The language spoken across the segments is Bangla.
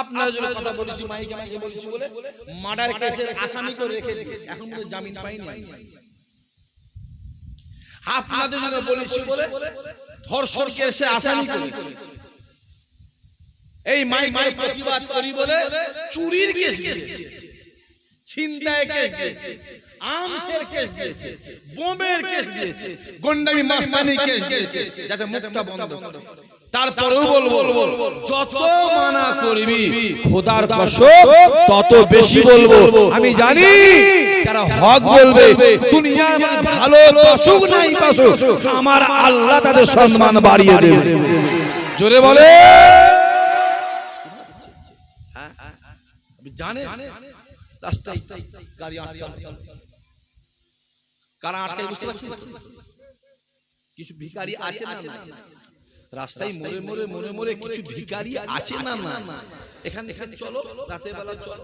আপনার জন্য কথা বলেছি, মাইকে মাইকে বলেছি বলে মার্ডার কেসের আসামি করে রেখে দিয়েছে, এখন তো জামিন পাইনি। আপনাদের জন্য বলেছি বলে ধর্ষণ কেসের আসামি করেছে। এই মাইকের প্রতিবাদ করি বলে চুরির কেস দিয়েছে, ছিনতাই কেস দিয়েছে, আর্মসের কেস দিয়েছে, বোমের কেস দিয়েছে, গন্ডামি মাস্তানি কেস দিয়েছে, যাতে মুখটা বন্ধ। তারপরেও বলবো, যত মানা করবি খোদার কসম তত বেশি বলবো। আমি জানি যারা হক বলবে দুনিয়ার মধ্যে ভালো পাসুক নাই পাসুক, আমার আল্লাহ তাদের সম্মান বাড়িয়ে দেবে। জোরে বলে জানে রাস্তায় গাড়ি কারা আটকায় বুঝতে পারছেন? কিছু ভিখারি আছে না, রাস্তায় মোড়ে মোড়ে মোড়ে মোড়ে কিছু ভিখারি আছে না। এখানে চলো, রাতের বেলা চলো,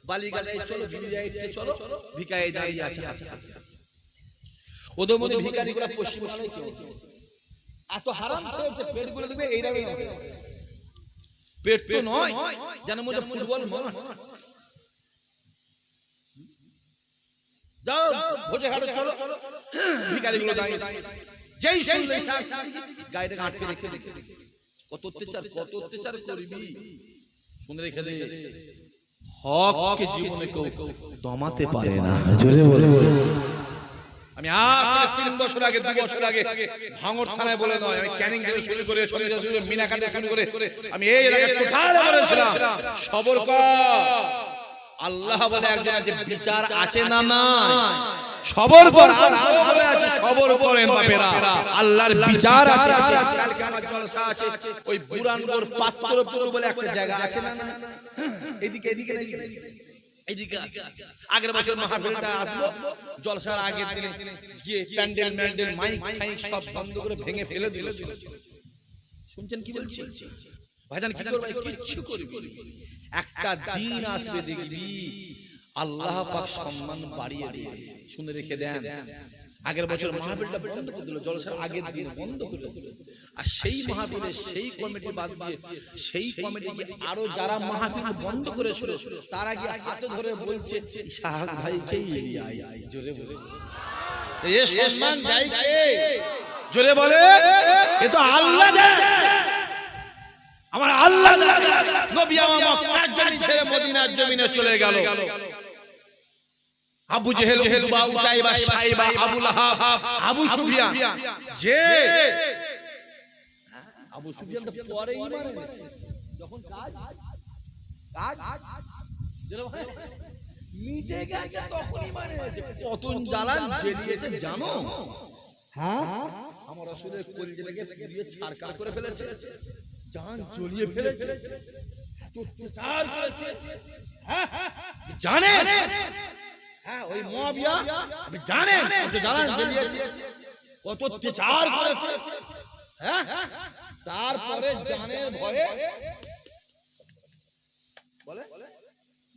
বালিগালায় চলো, ভিড়াইতে চলো, ভিখারি দাঁড়িয়ে আছে। ওদের মধ্যে ভিখারিগুলো পশ্চিমবাংলায় কেউ এত হারাম খেয়েছে, পেটগুলো দেখবে এইরকম পেট তো নয় যেন মধ্যে ফুটবল মাঠ। যাও ভোজে ঘাটে চলো, ভিখারিগুলো দাঁড়িয়ে যেই শুনলে গাড়িটা আটকে রেখে কত অত্যাচার করবি, শুনে রেখে দে। হককে জীবনে কেউ দমাতে পারে না। জোরে বলে আমি আজ 3 বছর আগে 2 বছর আগে ভাঙড় থানায় বলে নয়, আমি ক্যানিং থেকে শুরু করে মিনাকাতে শুরু করে আমি এই এলাকায় টোটাল বলেছিলাম সবর কর। আল্লাহ বলে একজন আছে, বিচার আছে না নাই, সবর কর। আল্লাহ বলে আছে সবর করেন বাপেরা, আল্লাহর বিচার আছে। কালকে আমার জলসা আছে ওই বুরানগর পাত্রপুর বলে একটা জায়গা আছে না, এদিকে এইদিকে আছে। আগের বছর মাহফিলটা আসলো, জলসার আগের দিনে গিয়ে প্যান্ডেল মাইক সব বন্ধ করে ভেঙে ফেলে দিল। শুনছেন কি বলছি ভাইজান? কি করবে? কিচ্ছু করবি। একটা দিন আসবে দেখবি আল্লাহ পাক সম্মান বাড়িয়ে দিবে। শুনে রেখে দেন, আগের বছর মাহফিলটা বন্ধ করে দিল, জলসার আগের দিন বন্ধ করে দিল। আর সেই মাহফিলে সেই কমিটি বাদ দিয়ে সেই কমিটিকে আরো যারা মাহফিল বন্ধ করেছিল তারা গিয়ে হাতে ধরে বলছে শাহাদ ভাইকে জোরে বলে এ সম্মান দেয় কে? জোরে বলে এ তো আল্লাহ দেয়, আমার আল্লাহ দেয়। নবী আমার মক্কার জমি ছেড়ে মদিনার জমিনে চলে গেল। আবু জেহেল, উতবা, উতাইবা, সাইবা, আবু লাহাব, আবু সুফিয়ান, যে আবু সুফিয়ান তো পরে ঈমান এনেছে, যখন কাজ মিটে গেছে তখন ঈমান এনেছে। কতন জ্বালান জ্বেলিয়েছে জানো? হ্যাঁ, আমার রাসূলের কলিজাটাকে পুড়িয়ে ছারখার করে ফেলেছে, জান জ্বলিয়ে ফেলেছে, অত্যাচার করেছে। হ্যাঁ জানেন? হ্যাঁ, ওই মুয়াবিয়া আপনি জানেন কত জ্বালান জ্বেলিয়েছে, কত অত্যাচার করেছে। হ্যাঁ, তারপরে জানের ভয়ে বলে,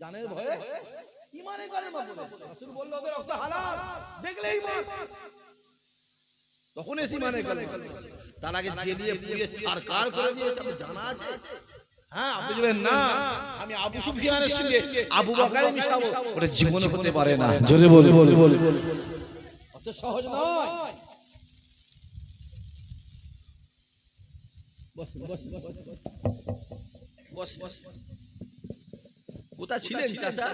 জানের ভয়ে ঈমানে করে না। রাসূল বলল ওদের রক্ত হালাল, দেখলেই ঈমান, তখন এসে ঈমানে করে। তার আগে জ্বেলিয়ে পুড়িয়ে ছারখার করে দিয়েছে, আমি জানা আছে। হ্যাঁ, আপনি বলেন না আমি আবু সুফিয়ানের সঙ্গে আবু বকর মিশাবো, ওটা জীবনে হতে পারে না। জোরে বলে অত সহজ নয়। বস কোথা ছিলেন চাচা?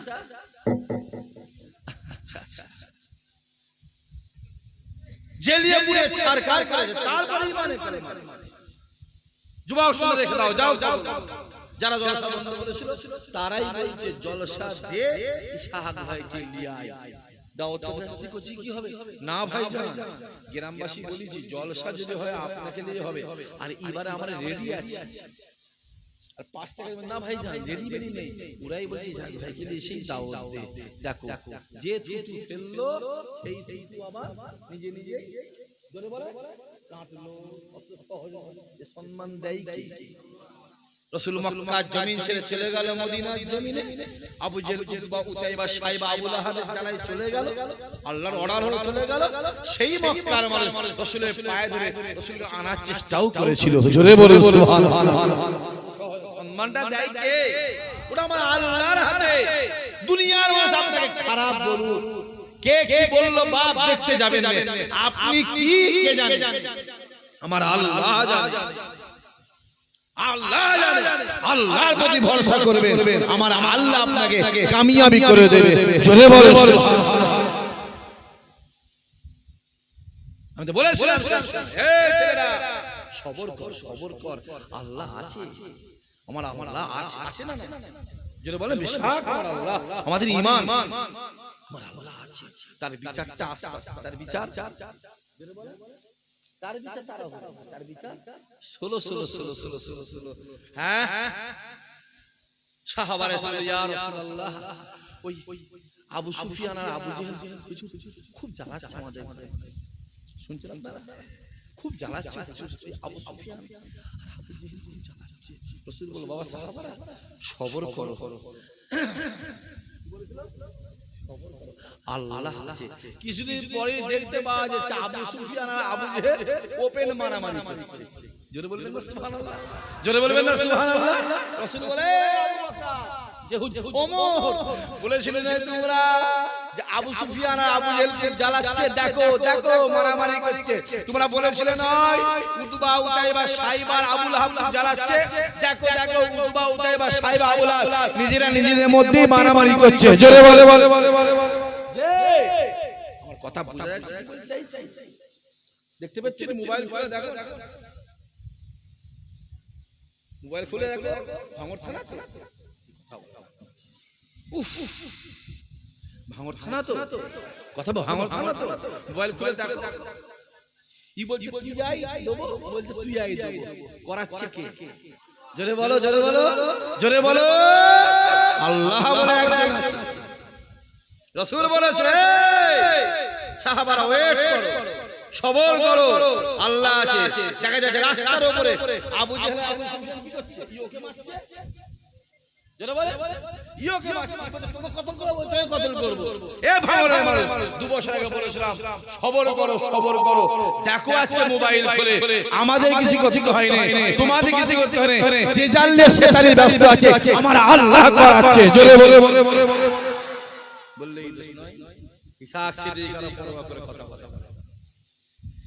জেলিয়ে পুড়ে ছারখার করেছে, তারপরে ঈমানে করে। যুবক শুনে রেখে দাও, যাও যারা জলসা বন্ধ করেছিল তারাই বলছে জলসা দে শাহাদ ভাইকে নিয়ে আয়। দাওয়াত করছি কি হবে না ভাইজান? গ্রামবাসী বলেছি জলসা যদি হয় আপনাকে দিয়ে হবে, আর এবারে আমরা রেডি আছি। আর 5 টাকা না ভাইজান রেডি নেই, ওরাই বলছি ভাইকে দিয়ে সেই দাওয়াত দে। দেখো যে থুতু ফেললো সেই থুতু আবার নিজে জোরে বলে কাটলো। কত সহজ, সম্মান দেয় কি? রাসূল মক্কার জমিন ছেড়ে চলে গেল মদিনার জমিনে। আবু জেহেল, উতবা, উতাইবা, সাইবা, আবু লাহাবের জ্বালায় চলে গেল। আল্লাহর অর্ডার হলো চলে গেল। সেই মক্কার মানুষ রাসূলের পায়ে ধরে রাসূলকে আনার চেষ্টাও করেছিল। জোরে বলে সুবহানাল্লাহ। সম্মানটা দেয় কে? ওটা আমার আল্লাহর হাতে। দুনিয়ার মানুষ আপনাকে খারাপ বলুক, কে কি বললো বাপ দেখতে যাবেন না, আপনি কি কে জানেন? আমার আল্লাহ জানে। আল্লাহ জানে, আল্লাহর প্রতি ভরসা করবেন, আমার আল্লাহ আপনাকে কামিয়াবি করে দেবে। জোরে বলে সুবহানাল্লাহ। আমি তো বলেছিলাম এই ছেলেরা সবর কর, সবর কর, আল্লাহ আছে, আমার আল্লাহ আছে, আছে না? জোরে বলে বিশ্বাস, আমার আল্লাহ, আমাদের ঈমান, আমার আল্লাহ আছে। তার বিচারটা আস্তে আস্তে, তার বিচার জোরে বলে, তার বিচার তার হবে, তার বিচার 16 হ্যাঁ সাহাবারে বলে ইয়া রাসূলুল্লাহ, ওই আবু সুফিয়ান আর আবু জেহেল খুব জ্বালাচ্ছে আমাদের, শুনছেন আপনারা? খুব জ্বালাচ্ছে আবু সুফিয়ান আর আবু জেহেল খুব জ্বালাচ্ছে। রাসূল বলে বাবা সাহাবারা সবর করো, আল্লাহ আছে। কিছুদিন পরে দেখতে পাওয়া যাচ্ছে আবু সুফিয়ান আর আবু জেহেল ওপেন মারামারি করছে। জোরে বলবেন না সুবহানাল্লাহ, জোরে বলবেন না সুবহানাল্লাহ। রাসূল বলে আবু বকর ওমর বলেছিলেন তোমরা যে আবু সুফিয়ান আর আবু জেহেল খুব জ্বালাচ্ছে, দেখো দেখো মারামারি করছে, তোমরা বলেছিলে নয় উতবা উতাইবা সাইবা আর আবু লাহাব জ্বালাচ্ছে, দেখো দেখো উতবা উতাইবা সাইবা আবু লাহাব নিজেরা নিজেদের মধ্যে মারামারি করছে। জোরে বলে বলে বলে বলে আমার কথা বোঝা যাচ্ছে? দেখতে পাচ্ছেন? মোবাইল খুলে দেখো, মোবাইল খুলে দেখো, ভাঙড় থানা তো, ভাঙড় থানা তো, কথা ভাঙড় থানা তো, মোবাইল খুলে দেখো, ই বলছে তুই আই দেবো, বলছে তুই আই দেবো, করাচ্ছে কে? জোরে বলো, জোরে বলো, জোরে বলো। আল্লাহ বলে একজন আছে, রাসূল বলেছে সাহাবারা ওয়েট করো, সবর করো, আল্লাহ আছে। দেখা যাচ্ছে রাস্তার উপরে আবু জেহেল আবু সুফিয়ান কি করছে? ইওকে মারছে, জোরে বলে ইওকে মারছে, তোকে কতল করব, তোকে কতল করব। এ ভাঙড়ের মানুষ 2 বছর আগে বলেছিলাম সবর করো, সবর করো। দেখো আজকে মোবাইল খুলে আমাদের কিছু করতে হয় না, তোমাদের কিছু করতে হয় না, যে জানলে সে তারই ব্যস্ত আছে, আমার আল্লাহ করাচ্ছে। জোরে বলে বলে বলে বললেই দোষ নয়। ইসাক সিদ্দিক কারো পরোয়া করে কথা বলে,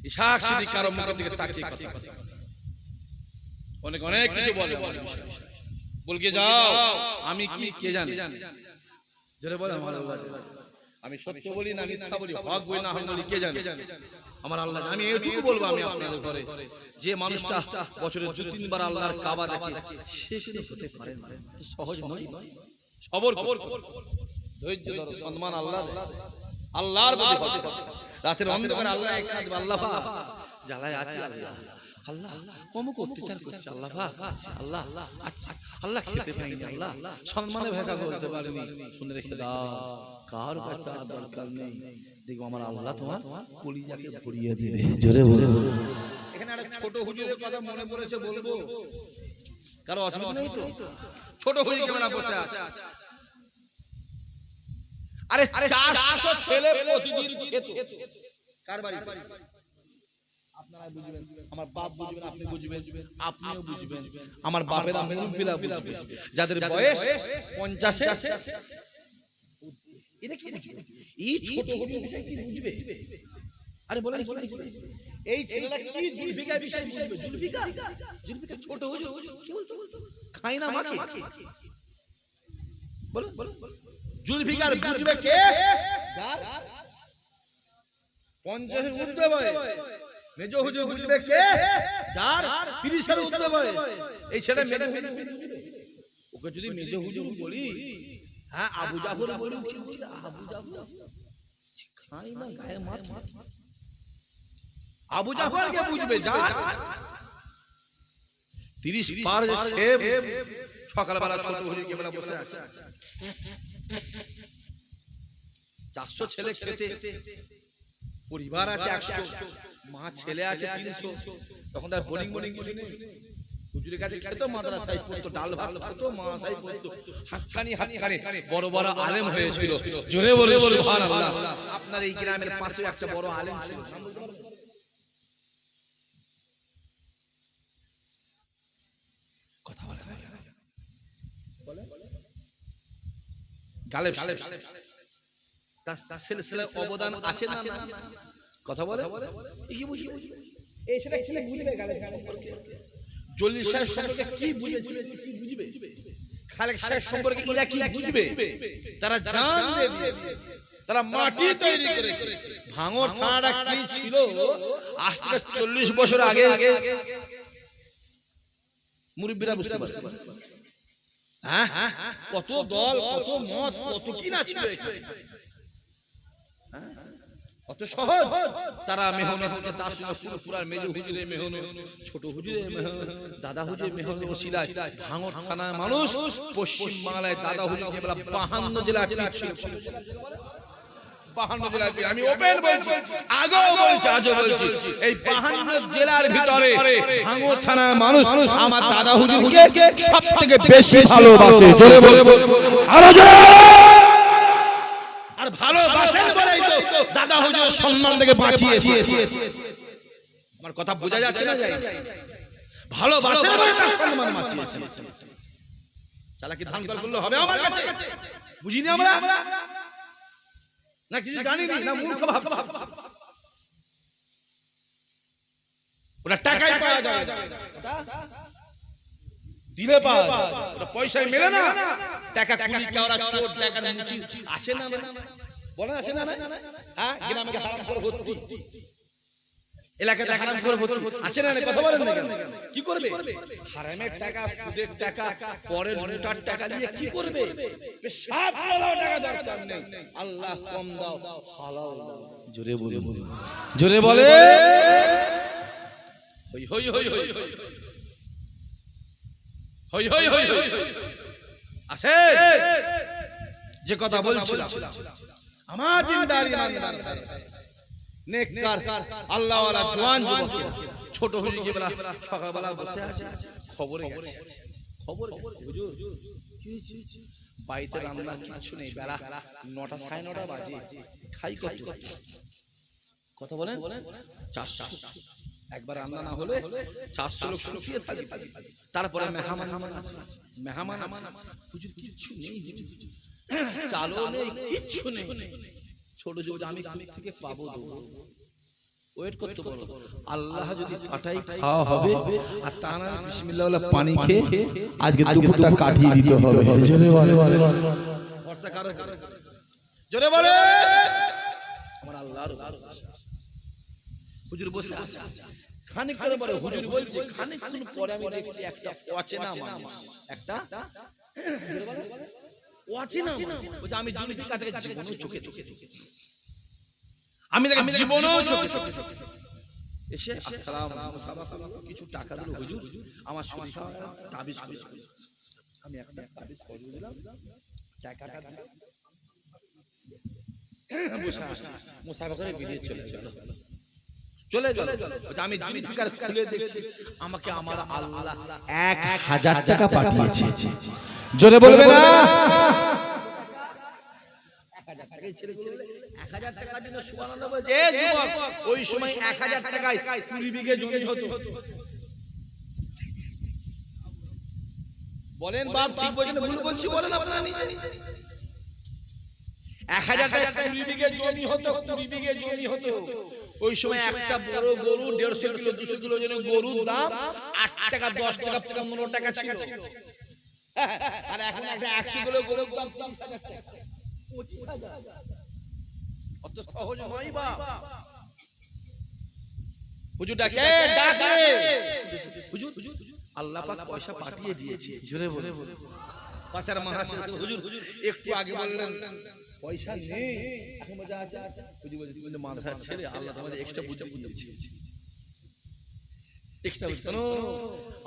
ইসাক সিদ্দিক কারো মুখের দিকে তাকিয়ে কথা বলে, অনেক অনেক কিছু বলে, বলকে যাও আমি কি কে জানি। জোরে বলে আমার আল্লাহ জানে। আমি সত্য বলি না মিথ্যা বলি, হক বলি না হক বলি, কে জানে? আমার আল্লাহ জানে। আমি এইটুকু বলবো, আমি আপনাদের ঘরে যে মানুষটা বছরে 2-3 বার আল্লাহর কাবা দেখে সে কিন্তু হতে পারে না, সহজ নয়। সবর কর, ধৈর্য ধরো, সম্মান আল্লাহ দেয়, আল্লাহর প্রতি ভরসা। রাতের অন্ধকারে আল্লাহ এক কাঁদবে, আল্লাহ পাক জ্বালায় আছে, আল্লাহ অমুক অত্যাচার করছে, আল্লাহ পাক আছে, আল্লাহ আচ্ছা, আল্লাহ খেতে পাইনি, আল্লাহ সম্মানে ভেকা বলতে পারেনি। শুনে রেখে দাও, কার কাছে দরকার নেই, দেখো আমার আল্লাহ তোমার কলিজাকে ভরিয়ে দিবে। জোরে বলে। এখানে একটা ছোট হুজুরের কথা মনে পড়েছে, বলবো, কারো অসুবিধা নেই তো? ছোট হুজুর কেমন বসে আছে? আরে 400 ছেলে প্রতিদিন খেত, কার বাড়ি? আপনারা বুঝবেন, আমার বাপ বুঝবেন, আপনি বুঝবেন, আপনিও বুঝবেন, আমার বাপেরা মুরব্বিরা বুঝবে, যাদের বয়স 50-এ। এটা কি এই ছোট হুজুর বিষয় কি বুঝবে? আরে বলেন এই ছেলেরা কি জুলফিকার বিষয় বুঝবে? জুলফিকার ছোট হুজুর কি বলতো? খাই না মাকে, বলো বলো। জুলফিকার বুঝবে কে? যার 50 এর ঊর্ধ্বে বয়স। মেজো হুজুর বুঝবে কে? যার 30 এর ঊর্ধ্বে বয়স। এই ছেলে মেজো হুজুর বুঝবে। ওকে যদি মেজো হুজুর বলি, হ্যাঁ আবু জাফর বলি, আবু জাফর খাই না, গায়ে মাথা, আবু জাফর কে বুঝবে? যার 30 পার সে সকালবেলা ছোট হুজুর কে বেলা বসে আছে, 400 ছেলে খেতে, পরিবার আছে 100, মা ছেলে আছে 300, তখন তার বোলিং কিছু নেই। হুজুরের কাছে খেত, মাদ্রাসায় পড়তো, ডাল ভাত খেতো, মাদ্রাসায় পড়তো, হাক্কানি বড় বড় আলেম হয়েছিল। জোরে বলে সুবহানাল্লাহ। আপনার এই গ্রামের পাশে একটা বড় আলেম ছিল, কথা বলে না, গালেব তার সিলসিলায় অবদান আছে না? কথা বলে কি বুঝি এই সেটা কি বুঝবে গালেব সম্পর্কে? জলিল সাহেব সম্পর্কে কি বুঝবে? খালেক সাহেব সম্পর্কে এরা কি বুঝবে? তারা জান দিয়ে দিয়েছে, তারা মাটি তৈরি করেছে। ভাঙড় থানাটা কি ছিল আজ থেকে 40 বছর আগে মুরব্বিরা বুঝতে পারছে। হ্যাঁ, কত দল, কত মত, কত কি না ছিল এখানে। অত সহজ তারা মেহনত হচ্ছে। তার সঙ্গে পুরপুরার মেজো হুজুরের মেহনত, ছোট হুজুরের মেহনত, দাদা হুজুরের মেহনত ওসিলায় ভাঙড় থানার মানুষ পশ্চিম বাংলায় দাদা হুজুর যে বলা 52 জেলা পীর ছিল। 52 জেলা পীর, আমি ওপেন বলছি, আগেও বলছি, আজও বলছি, এই 52 জেলার ভিতরে ভাঙড় থানার মানুষ আমার দাদা হুজুরকে সবথেকে বেশি ভালোবাসে। জোরে বলে আরো জোরে। আর ভালোবাসেন বলেই তো দাদা হুজুর সম্মান থেকে বাঁচিয়েছে। আমার কথা বোঝা যাচ্ছে না? ভালোবাসেন বলে তার সম্মান বাঁচিয়েছে। চালাকি ধান করলে হবে আমার কাছে? বুঝিনি আমরা না, কিছু জানি না, মূর্খ ভাব। ওটা টাকাই পাওয়া যায়, দিলে পাওয়া যায়, ওটা পয়সায় মেলে না। টাকা কুড়ি কাওড়া চোর টাকার মুচি আছে না? বলেন আছে না? হ্যাঁ, গ্রামে হারাম করে ভর্তি, এলাকাতে হারাম করে ভর্তি আছে না? কথা বলেন না কেন? কি করবে? হারামের টাকা, সুদের টাকা, পরের লুটার টাকা দিয়ে কি করবে? সব হালাল টাকা দরকার নেই, আল্লাহ কম দাও, হালাল দাও। জোরে বলে, জোরে বলে। হই হই হই হই হই হই হই হই আছে। যে কথা বলছিলাম, আমার দিনদার ইমানদার নেককার আল্লাহওয়ালা জওয়ান যুবক ছোট হুজুর যে বেলা সকালবেলা বসে আছে, খবরে গেছে, হুজুর বাড়িতে রান্না কিছু নেই, বেলা 9টা 9:30 বাজে, খাই কত? কথা বলেন 400। একবার রান্না না হলে 400 লোক শুকিয়ে থাকে। তারপরে মেহমান আছে, হুজুর কিছু নেই, চালও নেই, কিচ্ছু নেই। ছোট যুবক আমি থেকে পাবো, ওয়েট করতে বলো। আল্লাহ যদি পাঠাই খাওয়া হবে, আর তা না বিসমিল্লাহ বলে পানি খেয়ে আজকে দুপুরটা কাটিয়ে দিতে হবে। জোরে বলে, ভরসা কারো, জোরে বলে। আমার আল্লাহর হুজুর বসে আছে, খানিক করে পরে হুজুর বলছে, খানিকক্ষণ পরে আমি দেখছি একটা অচেনা মানুষ, একটা অচেনা মানুষ, আমি জুলফি কাছে জীবনও চোখে আমি দেখি জীবনও চোখে এসে আসসালামু আলাইকুম, কিছু টাকা দিল হুজুর, আমার শরীর তাবিজ করে, আমি একটা তাবিজ করে দিলাম, টাকাটা দিলাম, বসে আসছি, মুসাফা করে বেরিয়ে চলে গেল। আমি জুলফিকার খুলে দেখছি, আমাকে আমার আল্লাহ 1000 টাকা পাঠিয়েছে। জোরে বলবে না? 1000 টাকাই ছেড়ে 1000 টাকার জন্য সুবহানাল্লাহ বলছে। এ যুবক, ওই সময় 1000 টাকায় 20 বিঘে জমি হতো। বলেন বাপ ঠিক বলছেন ভুল বলছি? বলেন আপনারা নিজে। 1000 টাকায় 20 বিঘে জমি হতো, 20 বিঘে জমি হতো। ওই সময় একটা বড় গরু 150 কিলো 200 কিলো ওজনের গরুর দাম 8 টাকা 10 টাকা 15 টাকা ছিল। আর এখন একটা 100 কিলো গরুর দাম 30,000 টাকা, 25,000। অত সহজ নয় বাপ। হুজুর ডাকে, ডাক রে হুজুর, আল্লাহ পাক পয়সা পাঠিয়ে দিয়েছে। জোরে বলে, পাশার মহাশয় হুজুর একটু আগে বললেন পয়সা নেই, এখন মজা আছে। হুজুর বলছে তুমি মাথা ছেড়ে আল্লাহ তোমাদের এক্সট্রা বুঝে দিয়েছে, এক্সট্রা বুঝে। শোনো,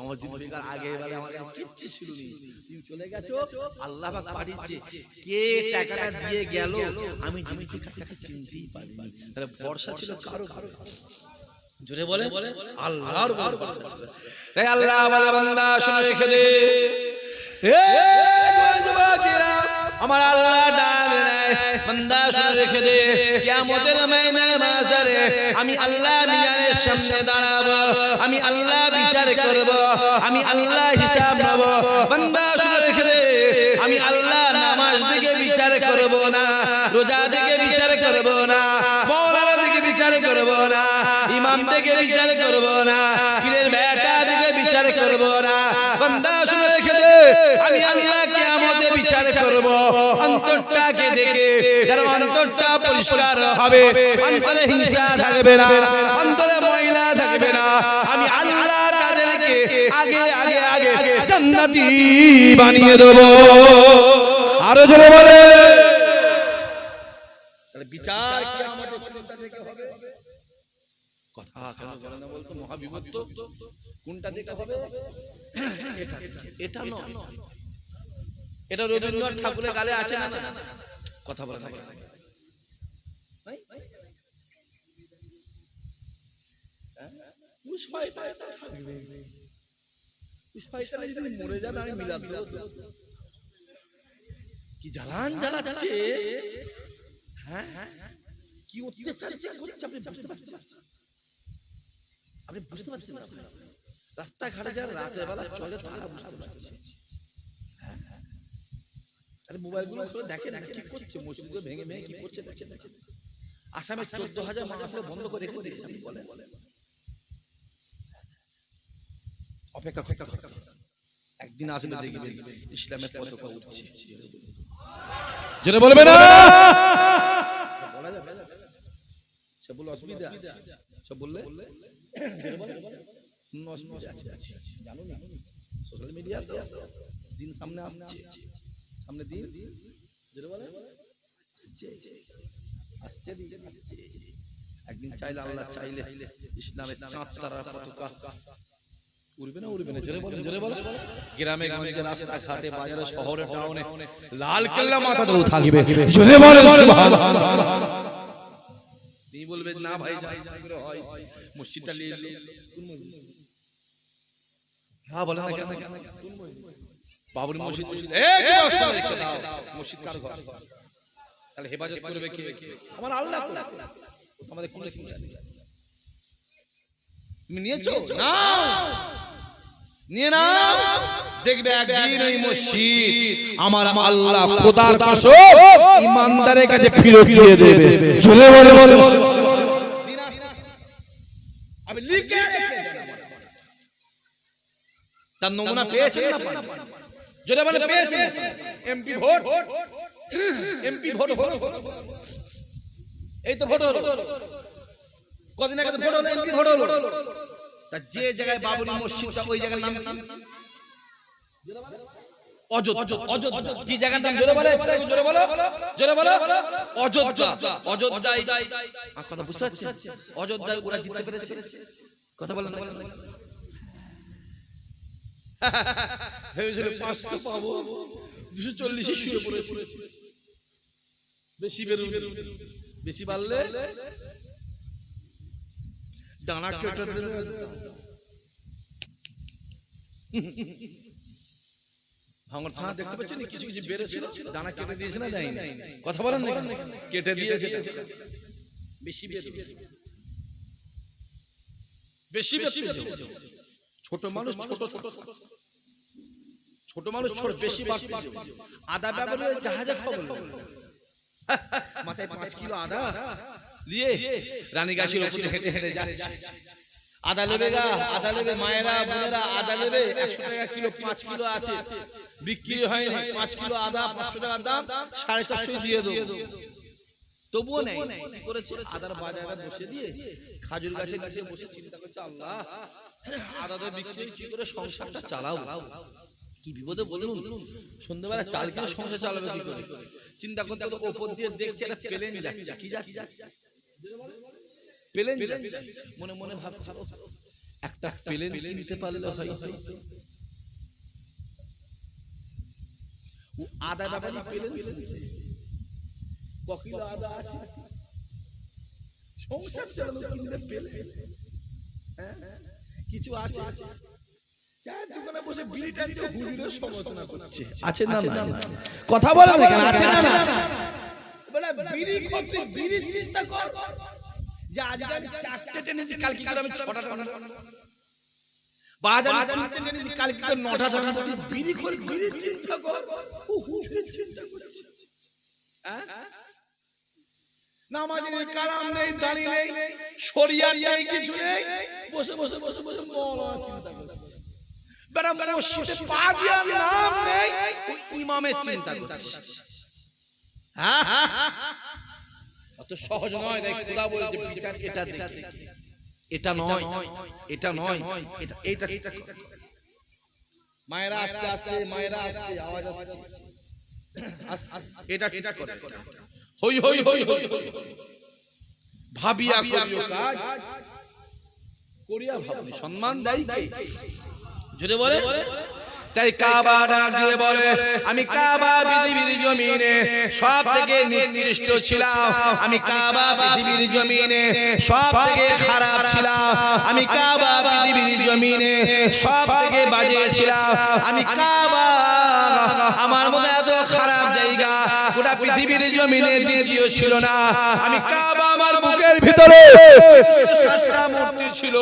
আমার জীবনের আগে এবারে আমার কিচ্ছু ছিল না, তুমি চলে গেছো, আল্লাহ পাক পাঠিয়েছে। কে টাকাটা দিয়ে গেল আমি জীবনের টাকা চিনতেই পারিনি। তাহলে ভরসা ছিল কারো? জোরে বলে আল্লাহর ভরসা। তাই আল্লাহ বলে বান্দা শুনে রেখে দে, এ যুবকেরা আমার আল্লাহ ডাক দেয়, বান্দা শুনে রেখে দে, কিয়ামতের ময়দানে মাঝারে আমি আল্লাহ মিজানের সামনে দাঁড়াবো, আমি আল্লাহ বিচার করব, আমি আল্লাহ হিসাব নেব। বান্দা শুনে রেখে দে, আমি আল্লাহ নামাজ দিকে বিচার না, রোজা দেখে বিচার করব না, মওলানা দেখে বিচার করব না, ইমাম দেখে বিচার করব না, পীরের বেটা দেখে বিচার করব না। বান্দা শুনে রেখে দে, আমি আল্লাহ কিয়ামতে বিচার করব অন্তরটাকে দেখে। যার অন্তরটা পরিষ্কার হবে, অন্তরে হিংসা থাকবে না, অন্তরে ময়লা থাকবে না, আমি আল্লাহ তাদেরকে আগে আগে আগে জান্নাতি বানিয়ে দেব। আরো জোরে বলে, তাহলে বিচার কি আমাদের কোনটা থেকে হবে? কথা কেন বলে না বলতো, মহাবিপত্ত। কোনটা থেকে হবে? এটা এটা নয়, এটা রবীন্দ্রনাথ ঠাকুরের গালে আছে না? কথা বলে না, মরে যাবে, আমি মিলাদ দেব। কি জ্বালান জ্বালাচ্ছে, হ্যাঁ কি অত্যাচার করছে, আপনি বুঝতে পারছেন? আপনি বুঝতে পারছেন? রাস্তাঘাটে যারা রাতের বেলা চলে তারা বুঝতে পারছে। আরে মোবাইল গুলো দেখে না কি করছে, মসজিদগুলো ভেঙে ভেঙে কি করছে দেখে। আসামে 14,000 মানুষকে বন্ধ করে রেখে দিয়েছে। আমি বলে অপেক্ষা একদিন আসবে দেখবে ইসলামের পতাকা উঠছে। যেটা বলবে না বলা যাবে, সব বলে অসুবিধা আছে, সব বললে অসুবিধা আছে। জানো না সোশ্যাল মিডিয়া তো দিন সামনে আসছে, সামনে দিন যেটা বলে আসছে। একদিন চাইলে আল্লাহ চাইলে ইসলামের চাঁদ তারার পতাকা উড়বে না, উড়বে না? জোরে বলেন, জোরে বলেন। গ্রামে গঞ্জে, রাস্তা ঘাটে, বাজারে, শহরে, টাউনে লাল কেল্লা মাথাতেও থাকবে। জোরে বলেন সুবহানাল্লাহ। তুমি বলবে না ভাই যাই করে হয়, মসজিদটা নিয়ে এলো কোন মসজিদ? হ্যাঁ বলেন না কেন? কোন মসজিদ? বাবরি মসজিদ। এই যুবক শুনে রেখে দাও, মসজিদ কার ঘর? তাহলে হেফাজত করবে কে? আমার আল্লাহ। আমাদের কোন তুমি নিয়েছো না, নিয়ে নাও, দেখবে একদিন ওই মসজিদ আমার আল্লাহ খোদার কসম ইমানদারের কাছে ফিরে দিয়ে দেবে। চলে বলে আমি লিখে রেখে দেব। তার নমুনা পেয়েছেন না? যদি বলে পেয়েছেন, এমপি ভোট, এমপি ভোট হলো, এই তো ভোট হলো, কদিন আগে তো ভোট হলো, এমপি ভোট হলো। তা যে জায়গায় বাবরি মসজিদটা, ওই জায়গার নাম অযোধ্যা। কি জায়গার নাম? জোরে বলে, জোরে বলো, জোরে বলো। অযোধ্যা। অযোধ্যায় কথা বুঝতে পারছেন? অযোধ্যায় ওরা জিততে পেরেছে। কথা বলেন না, ভেবেছিল 500 পাবো, 240 শুয়ে পড়েছে। বেশি বেরোবে, বেশি বাড়লে ডানা কেটে দেবে। ভাঙর থানা দেখতে পাচ্ছেন, কিছু কিছু বেড়েছিল, ডানা কেটে দিয়েছে না, দেয়নি। কথা বলেন না, কেটে দিয়েছে। বেশি বেরোবে, বেশি বেরোবে। ছোট মানুষ ছোট মানুষ বেশি বাড়তে। আদা ব্যবহার জাহাজে খবর মাথায় 5 কিলো আদা নিয়ে রানীগাছির উপরে হেঁটে হেঁটে যাচ্ছে। আদা লেবে গা, আদা লেবে, মায়েরা বোনেরা আদা লেবে। 100 টাকা কিলো, 5 কিলো আছে, বিক্রি হয়নি। 5 কিলো আদা 500 টাকার দাম, 450 দিয়ে দেবো। তবুও নেই। কি করেছে? আদার বাজারে বসে দিয়ে খাজুর গাছের কাছে বসে চিন্তা করছে, আল্লাহ আদা তো বিক্রি কি করে সংসারটা চালাবো? কি বিপদে বলুন, সন্ধ্যাবেলা চাল কিনে সংসার চালাবে কি করে? চিন্তা করতে ওপর দিয়ে দেখছে একটা প্লেন যাচ্ছে। কি যাচ্ছে? প্লেন যাচ্ছে। মনে মনে ভাবছে, একটা প্লেন কিনতে পারলে হয়তো আদা ব্যাপারী প্লেন ককিলো আদা আছে, সংসার চালানো কিনবে প্লেন। কিছু আছে চায়ের দোকানে বসে বিড়ি টানতে হুজুরের সমালোচনা করছে। আছে না? কথা বলে না কেন? আছে না? বলে বিড়ি করতে, বিড়ি চিন্তা কর যে আজকে আমি 4টে টেনেছি, কাল কি করে আমি 6টা টানবো। বাজার 3টে টেনেছি, কাল কি করে 9টা টানবো। বিড়ি করে বিড়ি চিন্তা কর, ও হুজুরের চিন্তা করছে। নামাজি নেই, কালাম নেই, দাড়ি নেই, শরিয়াত নেই, কিছু নেই, বসে বসে বসে বসে মৌলানা চিন্তা করছে। বেটা মসজিদে পা দেওয়ার নাম নেই, ওই ইমামের চিন্তা করছে। অত সহজ নয়। দেখ খোদা বলছে বিচার এটা দেখে, এটা নয়, এটা নয়, এটা এটা। মায়েরা আস্তে আস্তে, মায়েরা আস্তে, আওয়াজ আসছে, এটা ঠিক করে। হই হই হই হই ভাবিয়া করিও কাজ, করিয়া ভাবনি সম্মান দেয় কে? যদি বলে তাই কাবা ডাক দিয়ে বলে, আমি কাবা পৃথিবীর জমিনে সব থেকে নিকৃষ্ট ছিলাম, আমি কাবা পৃথিবীর জমিনে সব থেকে খারাপ ছিলাম, আমি কাবা পৃথিবীর জমিনে সব থেকে বাজে ছিলাম, আমি কাবা আমার মধ্যে এত খারাপ জায়গা গোটা পৃথিবীর জমিনে দ্বিতীয় ছিল না। আমি কাবা আমার বুকের ভিতরে সাতটা মূর্তি ছিল,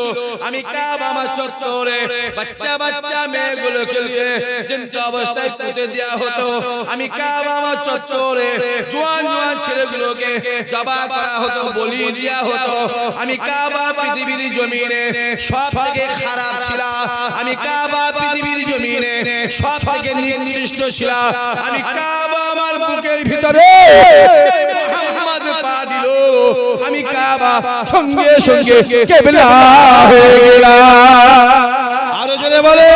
আমি কাবা আমার চত্বরে বাচ্চা বাচ্চা মেয়েগুলোকে নিয়ে জিন্দা অবস্থায় পুঁতে দেয়া হতো, আমি কাবা আমার চত্বরে জোয়ান জোয়ান ছেলেগুলোকে জবাই করা হতো, বলি দেয়া হতো, আমি কাবা পৃথিবীর জমিনে সব থেকে খারাপ ছিলাম, আমি কাবা পৃথিবীর জমিনে সব থেকে নিকৃষ্ট ছিলাম, আমি কাবা আমার বুকের ভিতরে মুহাম্মদ পা দিল, আমি কাবা সঙ্গে সঙ্গে কিবলা হয়ে গেলাম। আরো জোরে বলে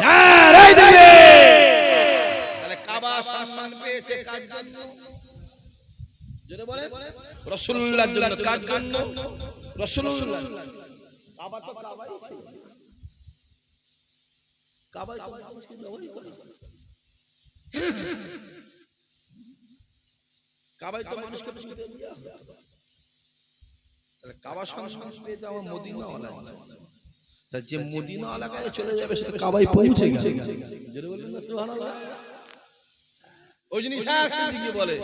নারায়ে তাকবীর। তাহলে কাবা সম্মান পেয়েছে কার জন্য? জোরে বলে রাসূলুল্লাহর জন্য। কার জন্য? রাসূলুল্লাহ। কাবা তো কাবাই ছিল, কাবাই তো মানুষকে ব্যবহার করে, কাবাই তো মানুষকে পুজো দেয়া হয়। তাহলে কাবা সম্মান পেয়েছে আমার মদিনা ওয়ালা। তা যে মদিনা এলাকায় চলে যাবে সে তো কাবাই পৌঁছে গেছে। জোরে বলেন না সুবহানাল্লাহ। ওই জিনিস সিদ্দিকী বলে,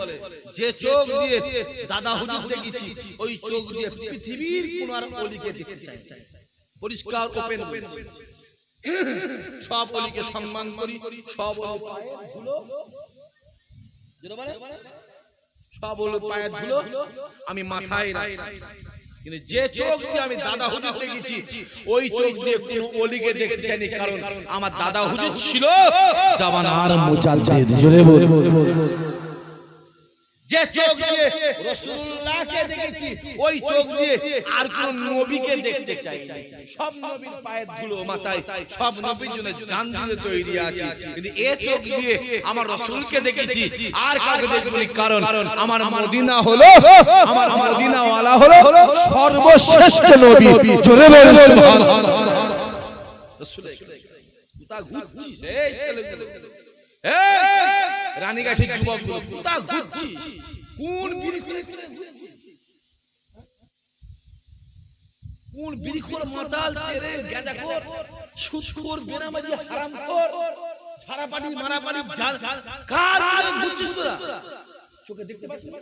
যে চোখ দিয়ে দাদা হুজুর দেখেছি, ওই চোখ দিয়ে পৃথিবীর কোন আর ওলিকে দেখতে চাই। পরিষ্কার ওপেন, সব ওলিকে সম্মান করি, সব ওলি পায়ের ধুলো, জোরে বলে সব ওলি পায়ের ধুলো আমি মাথায় রাখি। কিন্তু যে চোখ দিয়ে আমি দাদা হুজুর দেখেছি, ওই চোখ দিয়ে কোন ওলিকে দেখতে চাইনি, কারণ আমার দাদা হুজুর ছিল জামানার মুজাদ্দিদ। জোরে বল। যে চোখ দিয়ে রাসূলুল্লাহকে দেখেছি, ওই চোখ দিয়ে আর কোন নবীকে দেখতে চাই না। সব নবীর পায়ের ধুলো মাথায়, সব নবীর জন্য জান দিয়ে তৈরি আছে, কিন্তু এই চোখ দিয়ে আমার রাসূলকে দেখেছি, আর কাউকে দেখবনি, কারণ আমার মদিনা হলো, আমার মদিনা ওয়ালা হলো সর্বশ্রেষ্ঠ নবী। জোরে বল সুবহানাল্লাহ। রাসূলের কোথা ঘুরছিস এই ছেলেগুলো? রানীগাছির যুবকগুলো কোথা ঘুরছিস? কোন বিড়ি করে ঘুরছিস? কোন বিড়ি খোর, মাতাল, তেরে, গাঁজাখোর, সুদখোর, বেনামাজি, হারামখোর, ছাড়াপাটি, মারাপাটি, কার করে ঘুরছিস তোরা? চোখে দেখতে পাচ্ছিস না?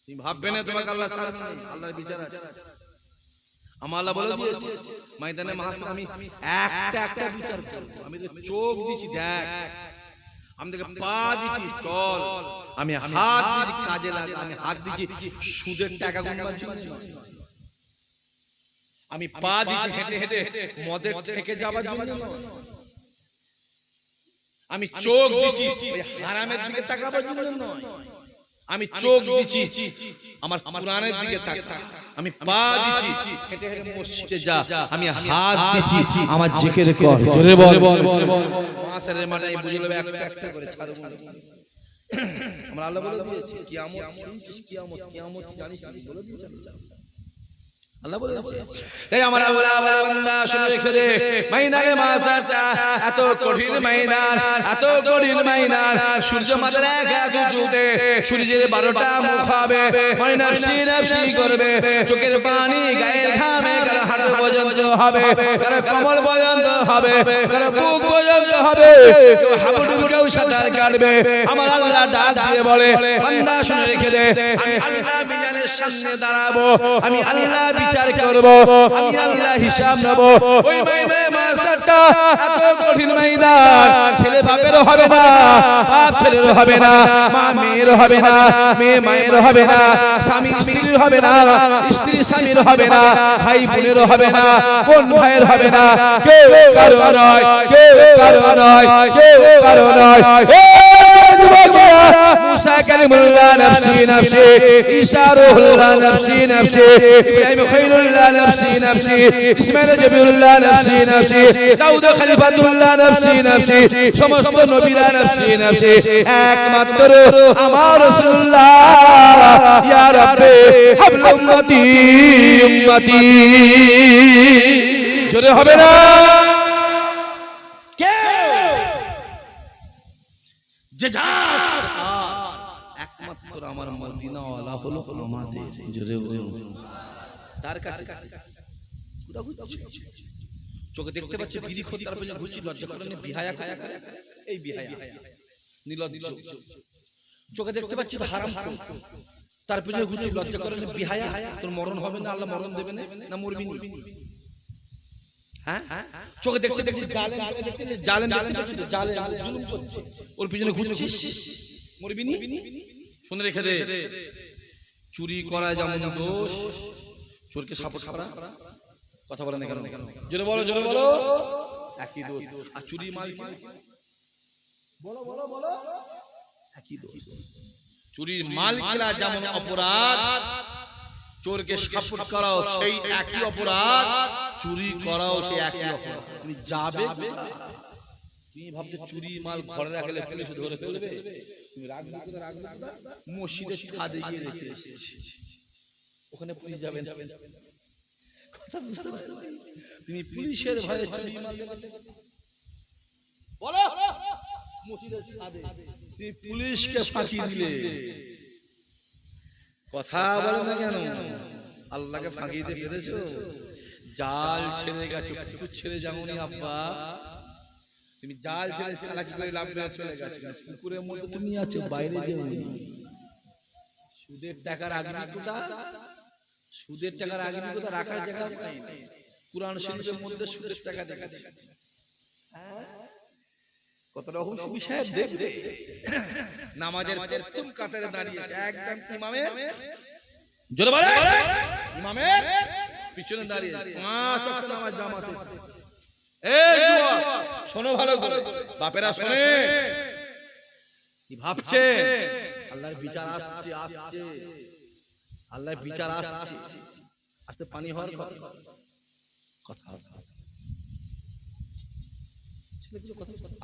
তুমি ভাববে না তোমাকে আল্লাহ ছাড়বে না, আল্লাহর বিচার আছে। আমার আল্লাহ বলে দিয়েছে ময়দানে মাহশার আমি একটা একটা বিচার করব। আমি তো চোখ দিছি, দেখ, আমি তোকে পা দিছি, চল, আমি হাত দিছি, কাজে লাগা, আমি হাত দিছি সুদের টাকা গুনবার জন্য, আমি পা দিছি হেঁটে হেঁটে মদের থেকে যাবার জন্য, আমি চোখ দিছি হারামের দিকে তাকাবার জন্য নয়, আমি চোখ দিছি আমার কুরআনের দিকে তাকা, আমি পা দিছি হেঁটে হেঁটে মসজিদে যা, আমি হাত দিছি আমার জিকির কর। জোরে বল। মাসের মাঠে বুঝলে একটা একটা করে ছাড়ব। আমরা আল্লাহ বলে দিয়েছি কিয়ামত, শুনছিস কিয়ামত, কিয়ামত জানিস না, বলে দিয়েছি আল্লাহ বলে দিয়েছে। এই আমার আল্লাহ বান্দা শুনে রেখে দে, ময়দানে মাহশারটা এত কঠিন ময়দান, এত কঠিন ময়দান, সূর্য মাথার এক যুগে সূর্যের 12টা মুখ হবে, মনে নফসি নফসি করবে, চোখের পানি গায়ের ঘামে কারো হাঁটু পর্যন্ত হবে, কারো কমর পর্যন্ত হবে, কারো বুক পর্যন্ত হবে, কেউ হাবুডুবু, কেউ সাঁতার কাটবে। আমার আল্লাহ ডাক দিয়ে বলে, বান্দা শুনে রেখে দে, আমি আল্লাহ মিজানের সামনে দাঁড়াবো, আমি আল্লাহ বিচার করব, আমি আল্লাহ হিসাব নেব। ওই ময়দানে মাহশারটা এত কঠিন ময়দান, ছেলে বাপেরও হবে না, বাপ ছেলেরও হবে না, মা মেয়ের হবে না, মেয়ে মায়ের হবে না, স্বামী স্ত্রীর হবে না, স্ত্রী স্বামীর হবে না, ভাই বোনেরও হবে না, বোন ভাইয়ের হবে না, কেউ কারো নয়, কেউ কারো নয়, কেউ কারো নয়। মুসা কালিমুল্লাহ নফসি নফসি, ঈসা রূহুল্লাহ নফসি নফসি, ইব্রাহিম খলিলুল্লাহ নফসি নফসি, ইসমাঈল জবিউল্লাহ নফসি নফসি, দাউদ খলিফাতুল্লাহ নফসি নফসি, সমস্ত নবীরা নফসি নফসি, একমাত্র আমার রাসূলুল্লাহ ইয়া রাব্বি হাবল উম্মতি উম্মতি। জোরে হবে না? যে একমাত্র আমার মদিনাওয়ালা হলো আমাদের। জোরে বলুন তার কাছে। চোখে দেখতে পাচ্ছে বিড়ি খোর, তার পেছনে ঘুরছি, লজ্জা করে বিহায়া খায়া খায়া, এই বিহায়া নিলজ্জ। চোখে দেখতে পাচ্ছি তো হারাম, তার পেছনে ঘুরছি, লজ্জা করে বিহায়া। তোর মরণ হবে না, আল্লাহ মরণ দেবে না, মরবি না। হ্যাঁ, চোখে দেখতে দেখতে জালেম জুলুম করছে, ওর পিছনে ঘুরছিস, মরবি নি। শুনে রেখে দে, চুরি করা যেমন দোষ, চোরকে সাপোর্ট করা, কথা বলেন না কেন? জোরে বলো, জোরে বলো, একই দোষ। আর চুরি মাল বলো বলো বলো, একই দোষ। চুরির মাল কেনা যেমন অপরাধ, চোরকে সাপোর্ট করাও সেই একই অপরাধ, চুরি করাও সেই একই অপরাধ। তুমি যাবে, তুমি ভাবছো চুরি মাল ঘরে রাখলে পুলিশ ধরে ফেলবে, তুমি রাখবে কোথায়? রাখবে মসজিদের ছাদে গিয়ে রেখে এসেছি, ওখানে পুলিশ যাবে না। কথা বুঝতে বুঝতে তুমি পুলিশের ভয়ে চুরি মাল বলো, মসজিদের ছাদে তুমি পুলিশকে ফাঁকি দিলে। কথা বলে না কেন? আল্লাহকে ফাঁকি দিতে পেরেছো? জাল ছেড়ে গেছো, পুকুর ছেড়ে যাওনি আব্বা, তুমি জাল ছেড়ে চালাকি করে লাভ দিয়ে চলে গেছো, পুকুরের মধ্যে তুমি আছো, বাইরে যাওনি। সুদের টাকার আগ্নিকতা, সুদের টাকার আগ্নিকতা রাখার জায়গা নাই। কুরআন শরীফের মধ্যে সুদের টাকা দেখাচ্ছে। কত রকম বিষয় দেখবে। নামাজের প্রথম কাতারে দাঁড়িয়েছে, একদম ইমামের, জোরে বলে, ইমামের পিছনে দাঁড়িয়ে 5 ওয়াক্ত নামাজ জামাতে। এই যুবক শোনো ভালো করে, বাপেরা শোনে, কি ভাবছে? আল্লাহর বিচার আসছে, আসছে, আল্লাহর বিচার আসছে, আসতে পানি হওয়ার কথা,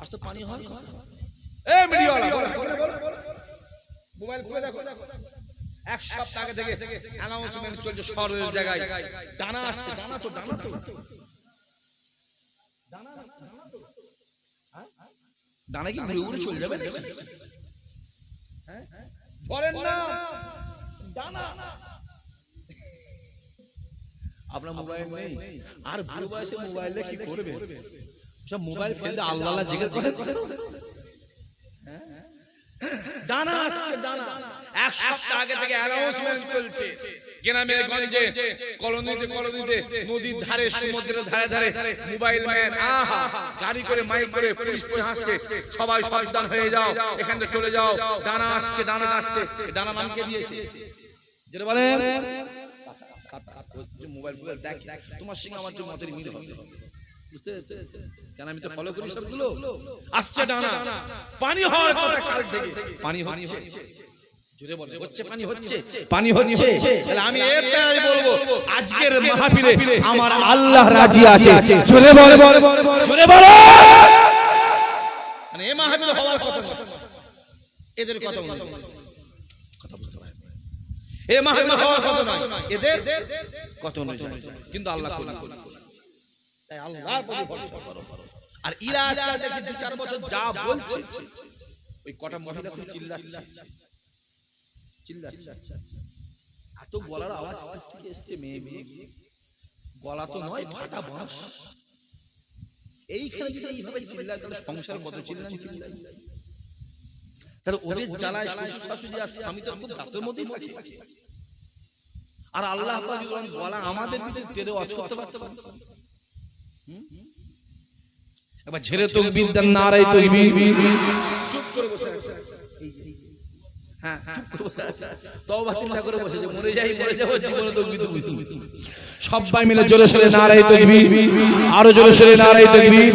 আসতে পানি হওয়ার কথা। এই মিডিয়াওয়ালা মোবাইল খুলে দেখো, এক সপ্তাহ আগে থেকে অ্যানাউন্সমেন্ট চলছে শহরের জায়গায়, ডানা আসছে, ডানা তো ডানা কি ঘুরে ঘুরে চলে যাবে? ধরেন না ডানা। আপনার মোবাইল নেই, আর বুড়ো বয়সে মোবাইলে কি করবে? সব মোবাইল ফেলতে আল্লাহ আল্লাহ জিজ্ঞেস করে। ডানা আসছে, ডানা। এক সপ্তাহ আগে থেকে অ্যানাউন্সমেন্ট চলছে, গ্রামে গঞ্জে, কলোনিতে কলোনিতে, নদীর ধারে, সমুদ্রের ধারে ধারে মোবাইল ম্যান, আহা, গাড়ি করে মাইক করে পুলিশ হাসছে, সবাই সাবধান হয়ে যাও, এখান থেকে চলে যাও, ডানা আসছে, ডানা আসছে। ডানা নাম কে দিয়েছে? যেটা বলেন মোবাইল ফুল দেখ, তোমার সঙ্গে আমার যে মতের মিল হবে, বুঝতে পেরেছে? কেন আমি তো ফলো করি সবগুলো। আসছে ডানা, পানি হওয়ার কথা কাল থেকে, পানি হচ্ছে, জোরে বলে হচ্ছে, পানি হচ্ছে, পানি হচ্ছে। তাহলে আমি এটাই বলবো, আজকের মাহফিলে আমার আল্লাহ রাজি আছে। জোরে বলে, জোরে বলে, মানে এই মাহফিলে হওয়ার কথা না, এদের কথা কথা বুঝতে পারে, এই মাহফিলে হওয়ার কথা নয়, এদের কথা অনুযায়ী, কিন্তু আল্লাহ কবুল করে। তাই আল্লাহর প্রতি ভরসা করো। আর ইরা আজকাল দেখি 2-4 বছর যা বলছে, ওই কটা মহিলা খুব চিল্লাচ্ছে, এত গলার আওয়াজ ঠিক এসছে, মেয়ে গলা তো নয়, ফাটা বাঁশ। এইখানে যদি এইভাবে চিল্লায়, তাহলে সংসার কত চিল্লান। তাহলে ওদের জ্বালায় শ্বশুর শাশুড়ি আর আমি তো খুব রাতের মধ্যেই থাকি। আর আল্লাহ পাক যদি গলা আমাদের ভিতরে টেনে ওয়াজ করতে পারতো, একবার ছেড়ে তাকবীর দেন, নারায়ে তাকবীর। চুপ করে বসে আছে, হ্যাঁ চুপ করে বসে আছে, তওবা চিন্তা করে বসেছে, মরে যাই মরে যাব, জীবনে তাকবীর সবাই মিলে জোরে সোরে নারায়ে তাকবীর, আরো জোরে সোরে নারায়ে তাকবীর।